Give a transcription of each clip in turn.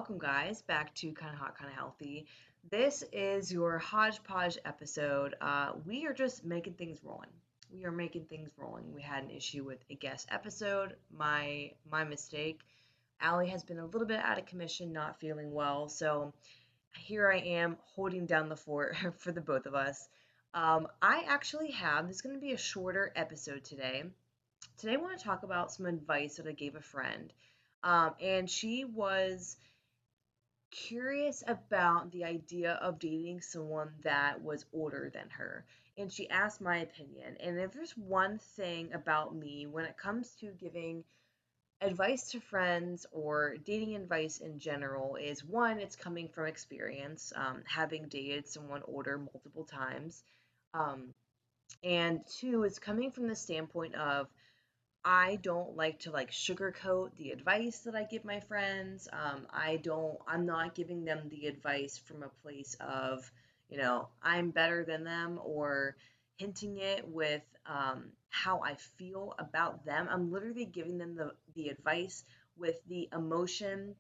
Welcome, guys, back to Kind of Hot, Kind of Healthy. This is your hodgepodge episode. We are just making things rolling. We are making things rolling. We had an issue with a guest episode. My mistake. Ali has been a little bit out of commission, not feeling well, so here I am holding down the fort for the both of us. I actually have. This is going to be a shorter episode today. Today, I want to talk about some advice that I gave a friend. And she was curious about the idea of dating someone that was older than her. And she asked my opinion. And if there's one thing about me when it comes to giving advice to friends or dating advice in general, is one, it's coming from experience, having dated someone older multiple times. Um, and two, it's coming from the standpoint of I don't like to sugarcoat the advice that I give my friends. I'm not giving them the advice from a place of, I'm better than them or hinting it with how I feel about them. I'm literally giving them the advice with the emotion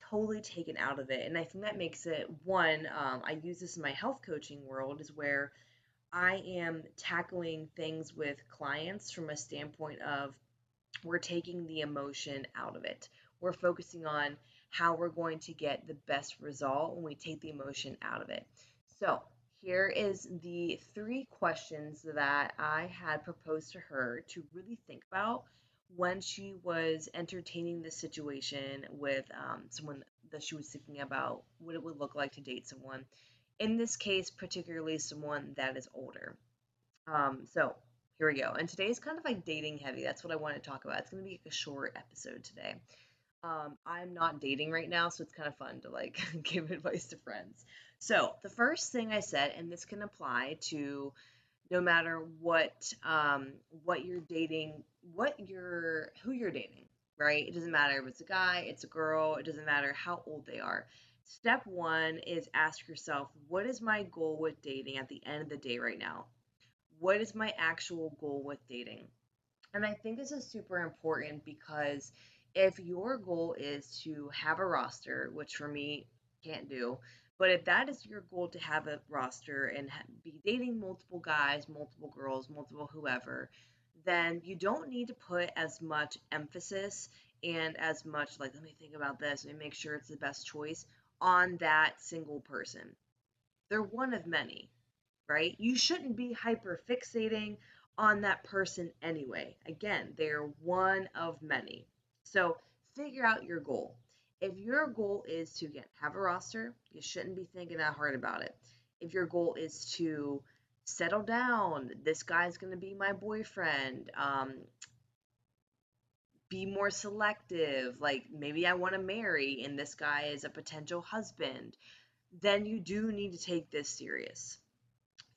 totally taken out of it. And I think that makes it one, I use this in my health coaching world, is where I am tackling things with clients from a standpoint of we're taking the emotion out of it. We're focusing on how we're going to get the best result when we take the emotion out of it. So, here is the three questions that I had proposed to her to really think about when she was entertaining the situation with someone that she was thinking about what it would look like to date someone. In this case, particularly someone that is older. So here we go. And today's kind of like dating heavy. That's what I want to talk about. It's going to be like a short episode today. I'm not dating right now, so it's kind of fun to like give advice to friends. So the first thing I said, and this can apply to no matter what you're dating, who you're dating, right? It doesn't matter if it's a guy, it's a girl, it doesn't matter how old they are. Step one is ask yourself, what is my goal with dating at the end of the day right now? What is my actual goal with dating? And I think this is super important because if your goal is to have a roster, which for me can't do, but if that is your goal to have a roster and be dating multiple guys, multiple girls, multiple whoever, then you don't need to put as much emphasis and as much like, let me think about this, let me make sure it's the best choice on that single person. They're one of many, right? You shouldn't be hyper fixating on that person anyway. Again, they're one of many. So figure out your goal. If your goal is to have a roster, you shouldn't be thinking that hard about it. If your goal is to settle down, this guy's going to be my boyfriend, be more selective, like maybe I want to marry and this guy is a potential husband, then you do need to take this serious.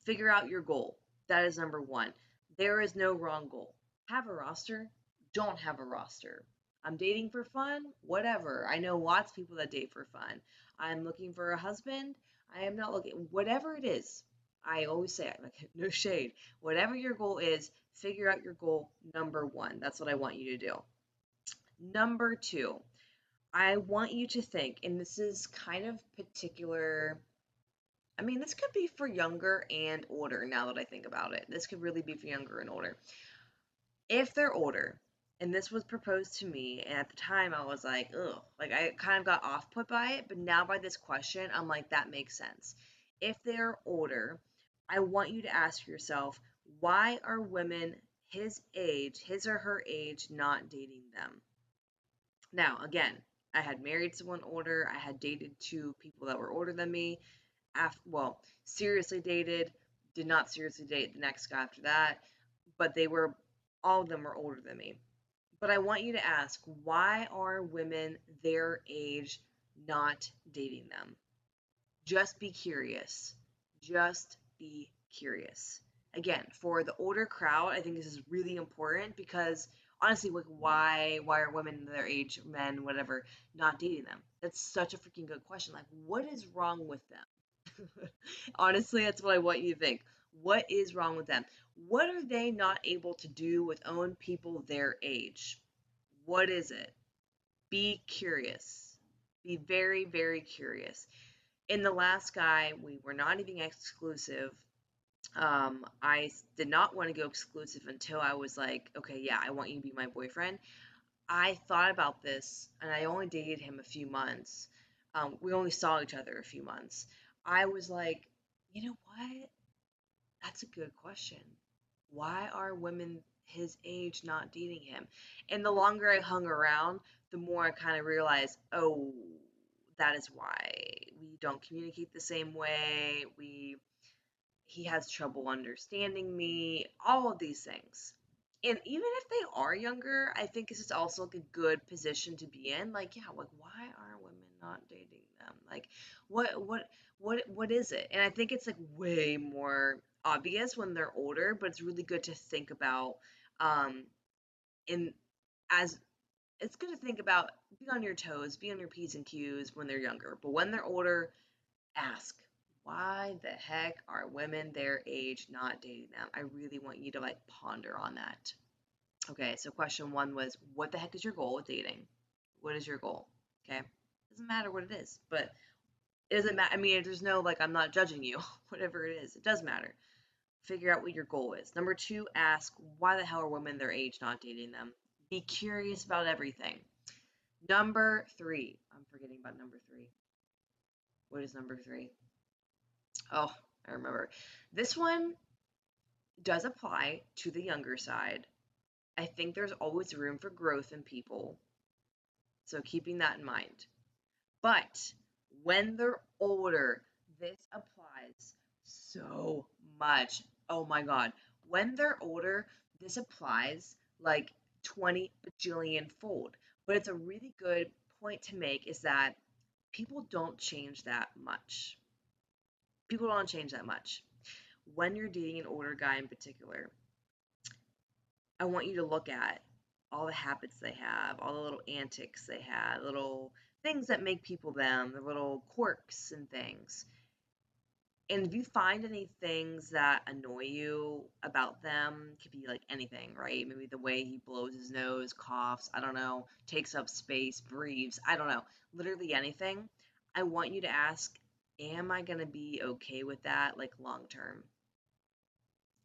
Figure out your goal. That is number one. There is no wrong goal. Have a roster. Don't have a roster. I'm dating for fun. Whatever. I know lots of people that date for fun. I'm looking for a husband. I am not looking. Whatever it is, I always say, like, no shade. Whatever your goal is, figure out your goal. Number one. That's what I want you to do. Number two, I want you to think, and this is kind of particular. I mean, this could be for younger and older now that I think about it. This could really be for younger and older. If they're older, and this was proposed to me, and at the time I was like, ugh, like I kind of got off put by it, but now by this question, I'm like, that makes sense. If they're older, I want you to ask yourself, why are women his or her age, not dating them? Now, again, I had married someone older, I had dated two people that were older than me seriously dated, did not seriously date the next guy after that, but all of them were older than me. But I want you to ask, why are women their age not dating them? Just be curious. Just be curious. Again, for the older crowd, I think this is really important because honestly, like why are women their age, men, whatever, not dating them? That's such a freaking good question. Like, what is wrong with them? Honestly, that's what I want you to think. What is wrong with them? What are they not able to do with own people their age? What is it? Be curious. Be very, very curious. In the last guy, we were not even exclusive. I did not want to go exclusive until I was like, okay, yeah, I want you to be my boyfriend. I thought about this, and I only dated him a few months. We only saw each other a few months. I was like, you know what? That's a good question. Why are women his age not dating him? And the longer I hung around, the more I kind of realized, oh, that is why we don't communicate the same way. He has trouble understanding me, all of these things. And even if they are younger, I think this is also like a good position to be in. Like, yeah, like why are women not dating them? Like, what is it? And I think it's like way more obvious when they're older, but it's really good to think about. In as It's good to think about, be on your toes, be on your P's and Q's when they're younger. But when they're older, ask, why the heck are women their age not dating them? I really want you to like ponder on that. Okay, so question one was, what the heck is your goal with dating? What is your goal? Okay, doesn't matter what it is, but it doesn't matter. I mean, there's no like, I'm not judging you, whatever it is, it does matter. Figure out what your goal is. Number two, ask, why the hell are women their age not dating them? Be curious about everything. Number three, I'm forgetting about number three. What is number three? Oh, I remember. This one does apply to the younger side. I think there's always room for growth in people, so keeping that in mind. But when they're older, this applies so much. Oh my God. When they're older, this applies like 20 bajillion fold. But it's a really good point to make is that people don't change that much. People don't change that much. When you're dating an older guy in particular, I want you to look at all the habits they have, all the little antics they have, little things that make people them, the little quirks and things. And if you find any things that annoy you about them, it could be like anything, right? Maybe the way he blows his nose, coughs, I don't know, takes up space, breathes, I don't know, literally anything. I want you to ask, am I going to be okay with that like long term?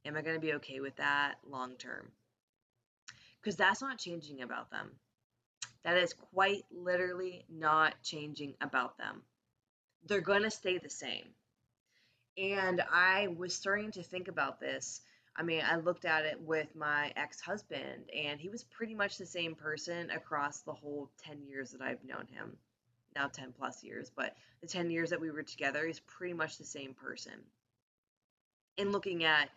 Am I going to be okay with that long term? Because that's not changing about them. That is quite literally not changing about them. They're going to stay the same. And I was starting to think about this. I mean, I looked at it with my ex husband, and he was pretty much the same person across the whole 10 years that I've known him. Now 10 plus years, but the 10 years that we were together, he's pretty much the same person. In looking at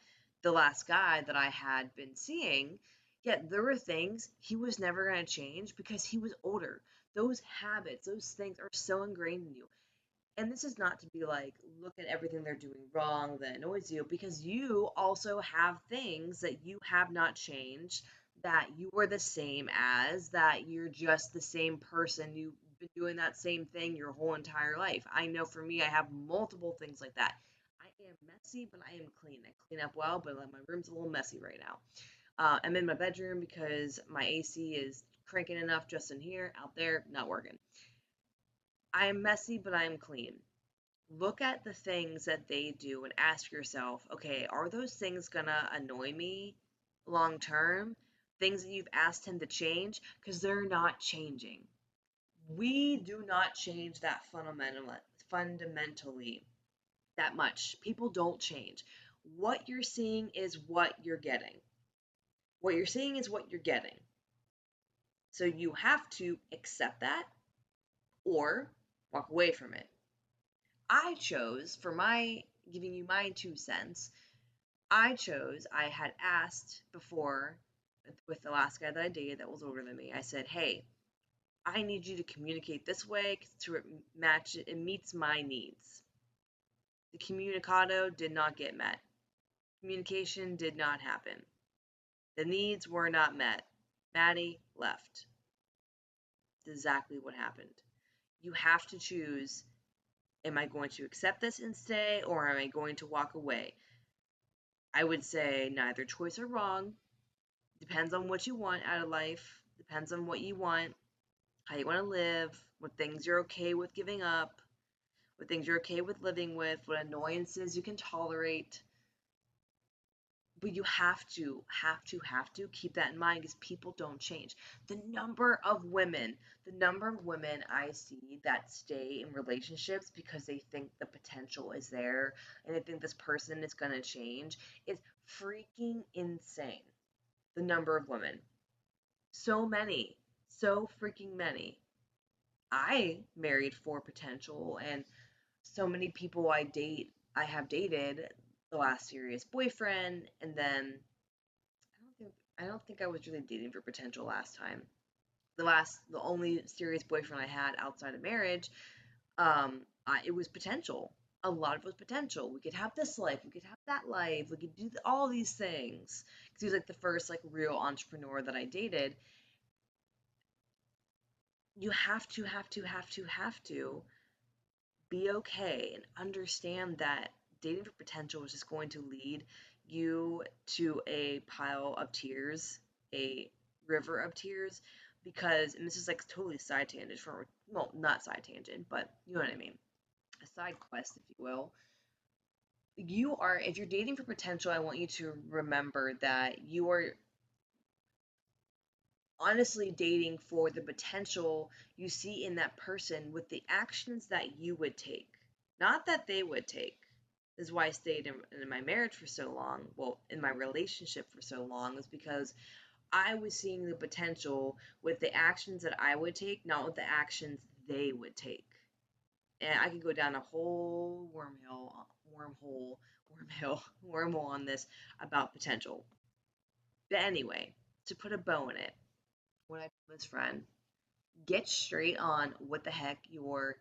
the last guy that I had been seeing, yet there were things he was never going to change because he was older. Those habits, those things are so ingrained in you. And this is not to be like, look at everything they're doing wrong that annoys you, because you also have things that you have not changed, that you were the same as, that you're just the same person. You've been doing that same thing your whole entire life. I know for me, I have multiple things like that. I am messy, but I am clean. I clean up well, but like, my room's a little messy right now. I'm in my bedroom because my AC is cranking enough just in here, out there, not working. I am messy, but I am clean. Look at the things that they do and ask yourself, okay, are those things gonna annoy me long term? Things that you've asked him to change? Because they're not changing. We do not change that fundamentally that much. People don't change. What you're seeing is what you're getting. What you're seeing is what you're getting. So you have to accept that or walk away from it. I chose, for my giving you my 2 cents, I had asked before with the last guy that I dated that was older than me. I said, hey, I need you to communicate this way to match it meets my needs. The communicado did not get met. Communication did not happen. The needs were not met. Maddy left. That's exactly what happened. You have to choose, am I going to accept this and stay, or am I going to walk away? I would say neither choice are wrong. Depends on what you want out of life. Depends on what you want. how you want to live, what things you're okay with giving up, what things you're okay with living with, what annoyances you can tolerate. But you have to keep that in mind because people don't change. The number of women I see that stay in relationships because they think the potential is there and they think this person is going to change is freaking insane. The number of women. So many. So freaking many. I married for potential, and so many people I have dated, the last serious boyfriend, and then I don't think I was really dating for potential last time. The only serious boyfriend I had outside of marriage, it was potential. A lot of it was potential. We could have this life, we could have that life, we could do all these things. Because he was like the first like real entrepreneur that I dated. You have to be okay and understand that dating for potential is just going to lead you to a pile of tears, a river of tears, because, and this is like totally side tangent for, well, not side tangent, but you know what I mean, a side quest, if you will. If you're dating for potential, I want you to remember that you are honestly dating for the potential you see in that person with the actions that you would take, not that they would take. This is why I stayed in my marriage for so long, well, in my relationship for so long, is because I was seeing the potential with the actions that I would take, not with the actions they would take. And I could go down a whole wormhole on this about potential. But anyway, to put a bow in it, what I told this friend, get straight on what the heck your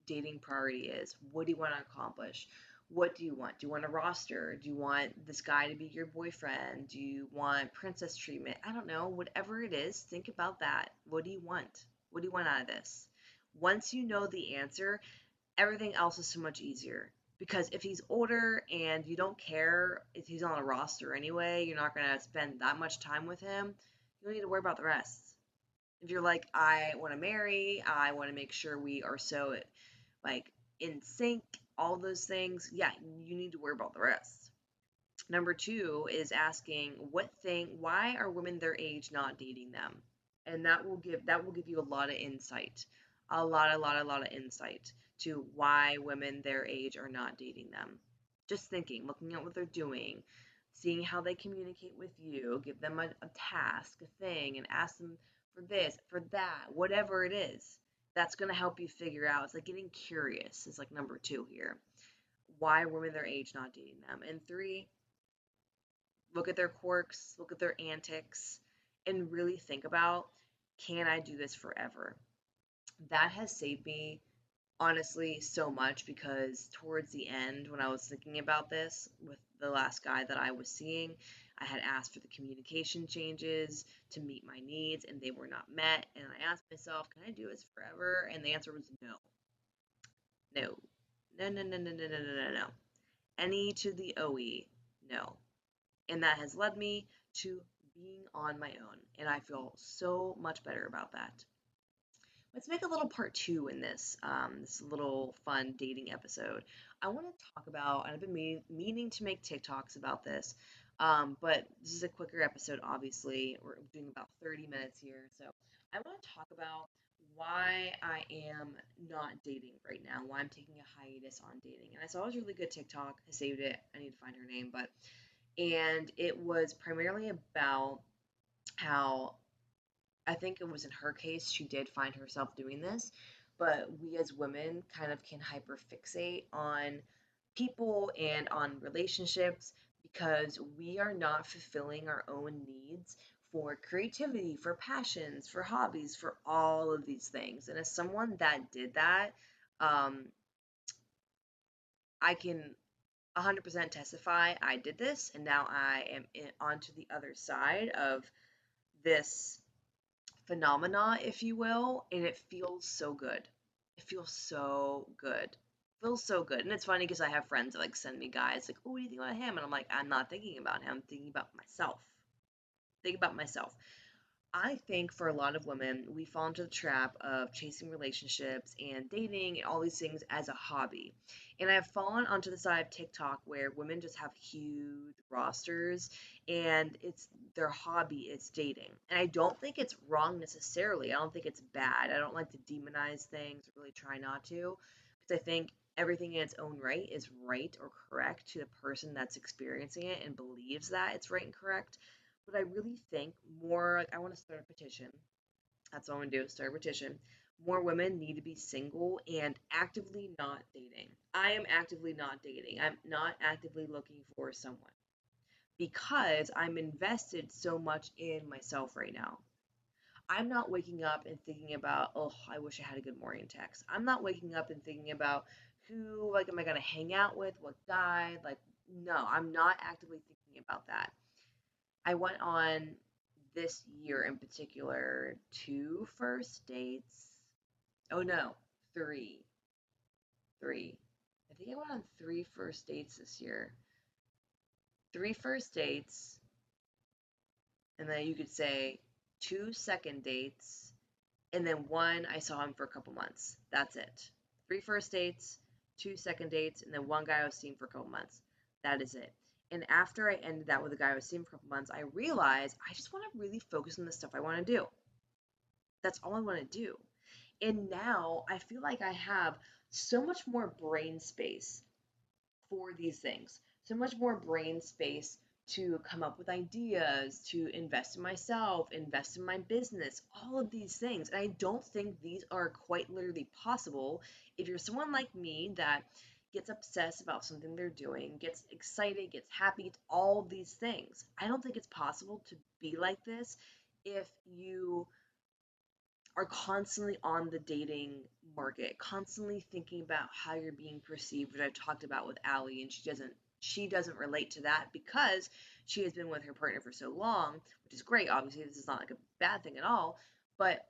dating priority is. What do you want to accomplish? What do you want? Do you want a roster? Do you want this guy to be your boyfriend? Do you want princess treatment? I don't know. Whatever it is, think about that. What do you want? What do you want out of this? Once you know the answer, everything else is so much easier. Because if he's older and you don't care if he's on a roster anyway, you're not going to spend that much time with him, you don't need to worry about the rest. If you're like, I want to marry, I want to make sure we are so like in sync, all those things, yeah, you need to worry about the rest. Number two is asking why are women their age not dating them? And that will give you a lot of insight, a lot of insight to why women their age are not dating them. Just thinking, looking at what they're doing, seeing how they communicate with you, give them a task, a thing, and ask them for this, for that, whatever it is. That's going to help you figure out. It's like getting curious is like number two here. Why are women their age not dating them? And three, look at their quirks, look at their antics, and really think about, can I do this forever? That has saved me honestly so much because towards the end, when I was thinking about this with the last guy that I was seeing, I had asked for the communication changes to meet my needs and they were not met. And I asked myself, can I do this forever? And the answer was no. No. No, no, no, no, no, no, no, no, no. Any to the OE, no. And that has led me to being on my own. And I feel so much better about that. Let's make a little part two in this little fun dating episode. I want to talk about, and I've been meaning to make TikToks about this, but this is a quicker episode, obviously. We're doing about 30 minutes here. So I want to talk about why I am not dating right now, why I'm taking a hiatus on dating. And I saw this really good TikTok. I saved it. I need to find her name, and it was primarily about how I think it was in her case, she did find herself doing this, but we as women kind of can hyperfixate on people and on relationships because we are not fulfilling our own needs for creativity, for passions, for hobbies, for all of these things. And as someone that did that, um, I can 100% testify I did this, and now I am onto the other side of this phenomena, if you will, and it feels so good. It feels so good. It feels so good. And it's funny because I have friends that like send me guys like, "Oh, what do you think about him?" And I'm like, "I'm not thinking about him. I'm thinking about myself. Think about myself." I think for a lot of women, we fall into the trap of chasing relationships and dating and all these things as a hobby. And I've fallen onto the side of TikTok where women just have huge rosters and it's their hobby is dating. And I don't think it's wrong necessarily. I don't think it's bad. I don't like to demonize things, really try not to, because I think everything in its own right is right or correct to the person that's experiencing it and believes that it's right and correct. But I really think more like I want to start a petition. That's all I'm gonna do, start a petition. More women need to be single and actively not dating. I am actively not dating. I'm not actively looking for someone because I'm invested so much in myself right now. I'm not waking up and thinking about, oh, I wish I had a good morning text. I'm not waking up and thinking about who, like, am I gonna hang out with, what guy, like, no, I'm not actively thinking about that. I went on this year in particular two first dates. Oh no, three. Three. I think I went on three first dates this year. Three first dates, and then you could say two second dates, and then one I saw him for a couple months. That's it. Three first dates, two second dates, and then one guy I was seeing for a couple months. That is it. And after I ended that with a guy I was seeing for a couple months, I realized I just want to really focus on the stuff I want to do. That's all I want to do. And now I feel like I have so much more brain space for these things, so much more brain space to come up with ideas, to invest in myself, invest in my business, all of these things. And I don't think these are quite literally possible if you're someone like me that gets obsessed about something they're doing, gets excited, gets happy, it's all these things. I don't think it's possible to be like this if you are constantly on the dating market, constantly thinking about how you're being perceived, which I've talked about with Ali, and she doesn't relate to that because she has been with her partner for so long, which is great. Obviously, this is not like a bad thing at all, but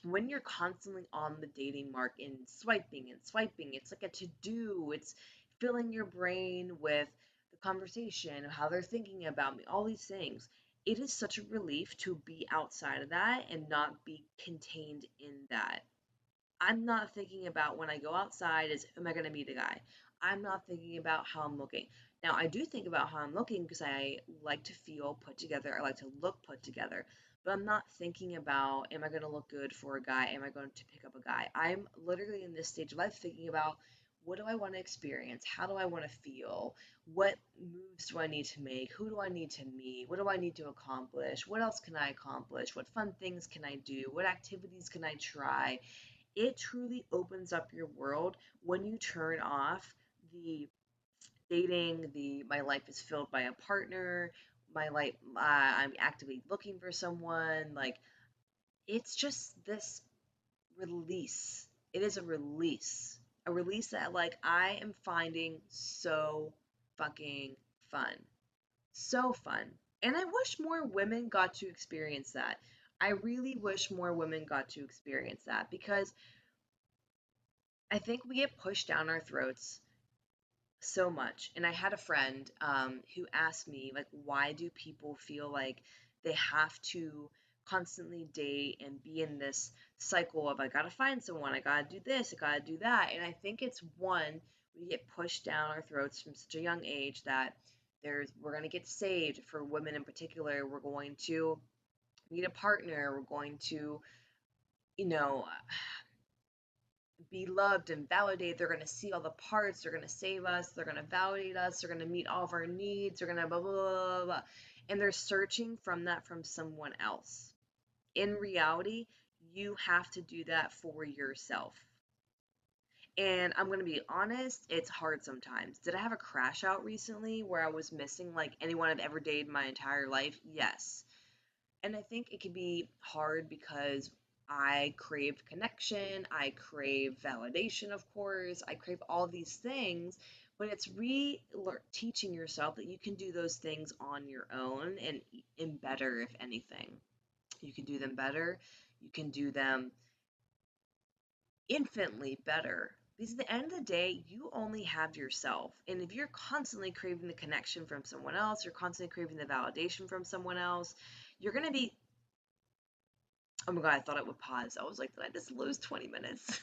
when you're constantly on the dating market and swiping, it's like a to do. It's filling your brain with the conversation, how they're thinking about me, all these things. It is such a relief to be outside of that and not be contained in that. I'm not thinking about when I go outside is am I going to meet a guy? I'm not thinking about how I'm looking. Now, I do think about how I'm looking because I like to feel put together. I like to look put together. But I'm not thinking about am I going to look good for a guy? Am I going to pick up a guy? I'm literally in this stage of life thinking about what do I want to experience? How do I want to feel? What moves do I need to make? Who do I need to meet? What do I need to accomplish? What else can I accomplish? What fun things can I do? What activities can I try? It truly opens up your world when you turn off the dating, the my life is filled by a partner, my life, I'm actively looking for someone. Like, it's just this release. It is a release that, like, I am finding so fucking fun. So fun. And I wish more women got to experience that. I really wish more women got to experience that because I think we get pushed down our throats so much. And I had a friend who asked me, like, why do people feel like they have to constantly date and be in this cycle of, I gotta find someone, I gotta do this, I gotta do that. And I think it's one, we get pushed down our throats from such a young age that we're gonna get saved. For women in particular, we're going to meet a partner, we're going to, you know, be loved and validated. They're going to see all the parts. They're going to save us. They're going to validate us. They're going to meet all of our needs. They're going to blah, blah, blah, blah, blah. And they're searching from that from someone else. In reality, you have to do that for yourself. And I'm going to be honest, it's hard sometimes. Did I have a crash out recently where I was missing like anyone I've ever dated my entire life? Yes. And I think it can be hard because I crave connection, I crave validation, of course, I crave all these things, but it's teaching yourself that you can do those things on your own and better, if anything. You can do them better, you can do them infinitely better. Because at the end of the day, you only have yourself. And if you're constantly craving the connection from someone else, you're constantly craving the validation from someone else, you're going to be Oh my God, I thought I would pause. I was like, did I just lose 20 minutes?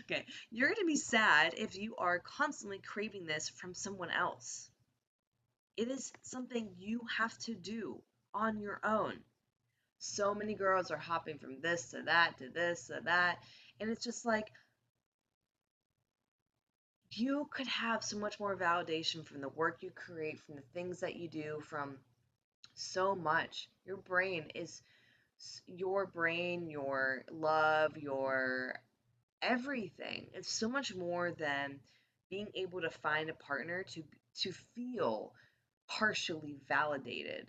Okay, you're going to be sad if you are constantly craving this from someone else. It is something you have to do on your own. So many girls are hopping from this to that to this to that. And it's just like you could have so much more validation from the work you create, from the things that you do, from so much. Your brain, your love, your everything. It's so much more than being able to find a partner to feel partially validated.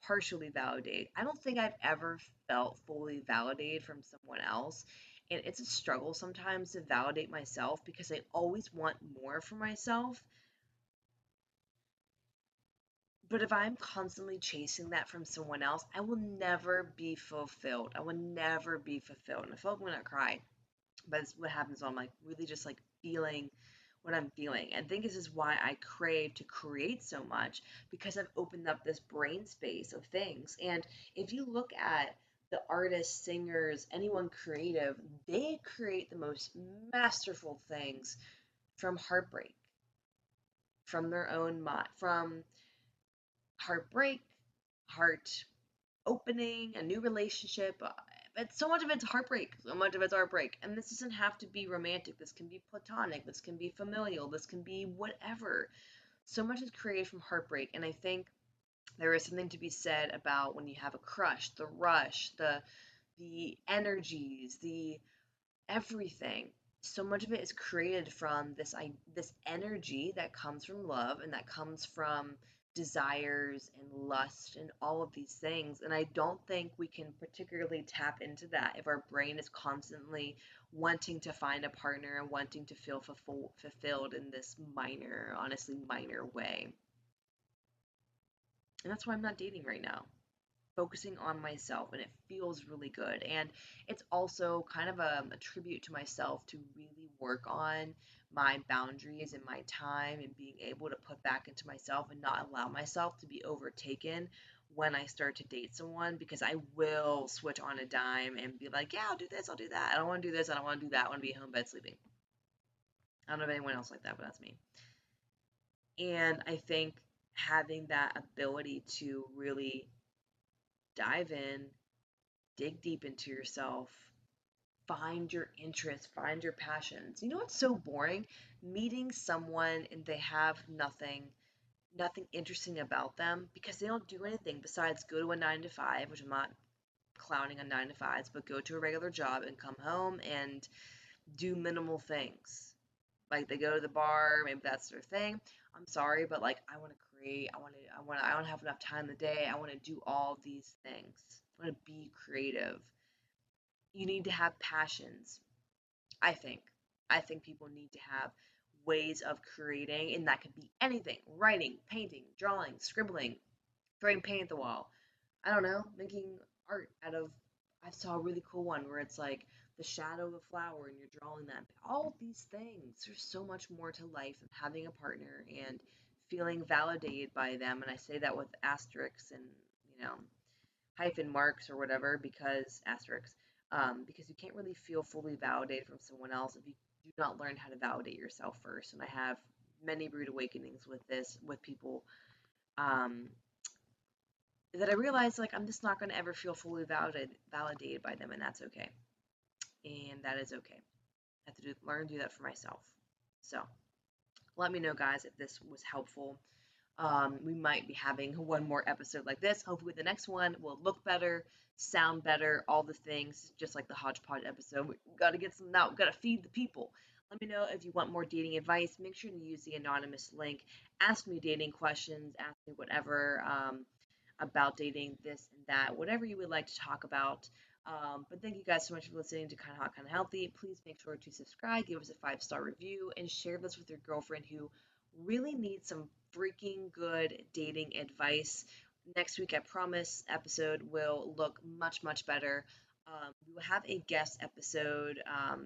Partially validated. I don't think I've ever felt fully validated from someone else. And it's a struggle sometimes to validate myself because I always want more for myself. But if I'm constantly chasing that from someone else, I will never be fulfilled. I will never be fulfilled. And I feel like I'm gonna cry. But it's what happens when I'm like really just like feeling what I'm feeling. And I think this is why I crave to create so much because I've opened up this brain space of things. And if you look at the artists, singers, anyone creative, they create the most masterful things from heartbreak, from their own mind, from heartbreak, heart opening, a new relationship. But so much of it's heartbreak. So much of it's heartbreak. And this doesn't have to be romantic. This can be platonic. This can be familial. This can be whatever. So much is created from heartbreak. And I think there is something to be said about when you have a crush, the rush, the energies, the everything. So much of it is created from this energy that comes from love and that comes from desires and lust and all of these things. And I don't think we can particularly tap into that if our brain is constantly wanting to find a partner and wanting to feel fulfilled in this minor, honestly minor way. And that's why I'm not dating right now, focusing on myself, and it feels really good. And it's also kind of a tribute to myself to really work on my boundaries and my time and being able to put back into myself and not allow myself to be overtaken when I start to date someone, because I will switch on a dime and be like, yeah, I'll do this, I'll do that. I don't want to do this, I don't want to do that. I want to be home bed sleeping. I don't know if anyone else like that, but that's me. And I think having that ability to really dive in, dig deep into yourself, find your interests, find your passions. You know what's so boring? Meeting someone and they have nothing interesting about them because they don't do anything besides go to a 9 to 5, which I'm not clowning on 9 to 5s, but go to a regular job and come home and do minimal things. Like they go to the bar, maybe that's their thing. I'm sorry, but like I want to create, I don't have enough time in the day. I want to do all these things. I want to be creative. You need to have passions, I think. I think people need to have ways of creating, and that could be anything: writing, painting, drawing, scribbling, throwing paint at the wall. I don't know, making art out of. I saw a really cool one where it's like the shadow of a flower and you're drawing that. All of these things. There's so much more to life than having a partner and feeling validated by them. And I say that with asterisks and, you know, hyphen marks or whatever, because asterisks, because you can't really feel fully validated from someone else if you do not learn how to validate yourself first. And I have many rude awakenings with this, with people, um, that I realize like I'm just not going to ever feel fully validated by them, and that's okay. And that is okay. I have to learn to do that for myself. So let me know, guys, if this was helpful. We might be having one more episode like this. Hopefully, the next one will look better, sound better, all the things, just like the hodgepodge episode. We got to get some out. We got to feed the people. Let me know if you want more dating advice. Make sure to use the anonymous link. Ask me dating questions. Ask me whatever about dating, this and that, whatever you would like to talk about. But thank you guys so much for listening to Kind of Hot, Kind of Healthy. Please make sure to subscribe, give us a 5-star review, and share this with your girlfriend who really needs some freaking good dating advice. Next week, I promise, episode will look much, much better. We will have a guest episode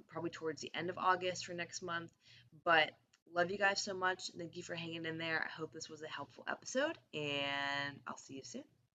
probably towards the end of August for next month. But love you guys so much. Thank you for hanging in there. I hope this was a helpful episode, and I'll see you soon.